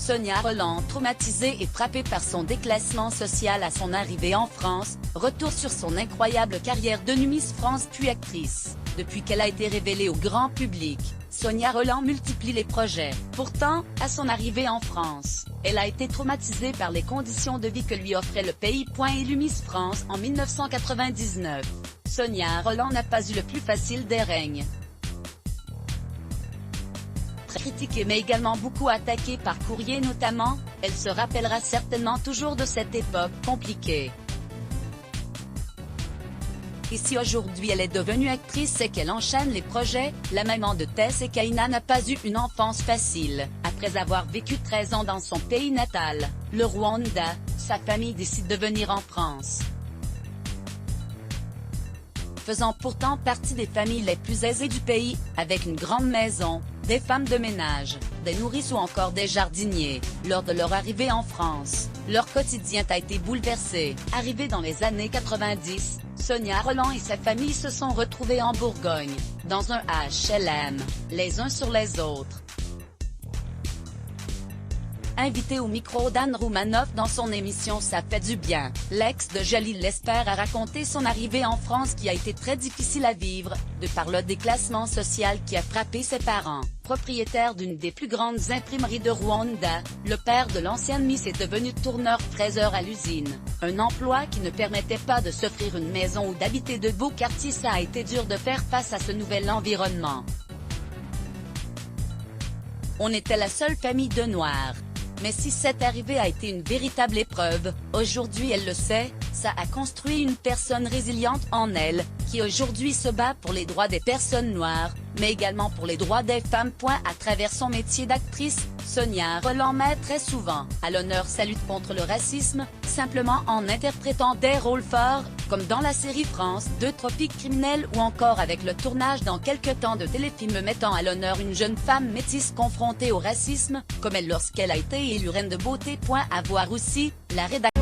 Sonia Rolland, traumatisée et frappée par son déclassement social à son arrivée en France, retourne sur son incroyable carrière de Miss France puis actrice. Depuis qu'elle a été révélée au grand public, Sonia Rolland multiplie les projets. Pourtant, à son arrivée en France, elle a été traumatisée par les conditions de vie que lui offrait le pays. Élue Miss France en 1999, Sonia Rolland n'a pas eu le plus facile des règnes. Très critiquée mais également beaucoup attaquée par courrier notamment, elle se rappellera certainement toujours de cette époque compliquée. Et si aujourd'hui elle est devenue actrice et qu'elle enchaîne les projets, la maman de Tess et Kaina n'a pas eu une enfance facile. Après avoir vécu 13 ans dans son pays natal, le Rwanda, sa famille décide de venir en France. Faisant pourtant partie des familles les plus aisées du pays, avec une grande maison, des femmes de ménage, des nourrices ou encore des jardiniers, lors de leur arrivée en France, leur quotidien a été bouleversé. Arrivée dans les années 90, Sonia Rolland et sa famille se sont retrouvés en Bourgogne, dans un HLM, les uns sur les autres. Invité au micro d'Anne Roumanoff dans son émission Ça fait du bien, l'ex de Jolie Lesper a raconté son arrivée en France qui a été très difficile à vivre, de par le déclassement social qui a frappé ses parents. Propriétaire d'une des plus grandes imprimeries de Rwanda, le père de l'ancienne Miss est devenu tourneur-fraiseur à l'usine. Un emploi qui ne permettait pas de s'offrir une maison ou d'habiter de beaux quartiers. Ça a été dur de faire face à ce nouvel environnement. On était la seule famille de Noirs. Mais si cette arrivée a été une véritable épreuve, aujourd'hui elle le sait, ça a construit une personne résiliente en elle, qui aujourd'hui se bat pour les droits des personnes noires, mais également pour les droits des femmes. À travers son métier d'actrice, Sonia Rolland met très souvent à l'honneur sa lutte contre le racisme, simplement en interprétant des rôles forts, comme dans la série France 2 Tropique criminel ou encore avec le tournage dans quelques temps de téléfilms mettant à l'honneur une jeune femme métisse confrontée au racisme, comme elle lorsqu'elle a été élue reine de beauté. À voir aussi, la rédaction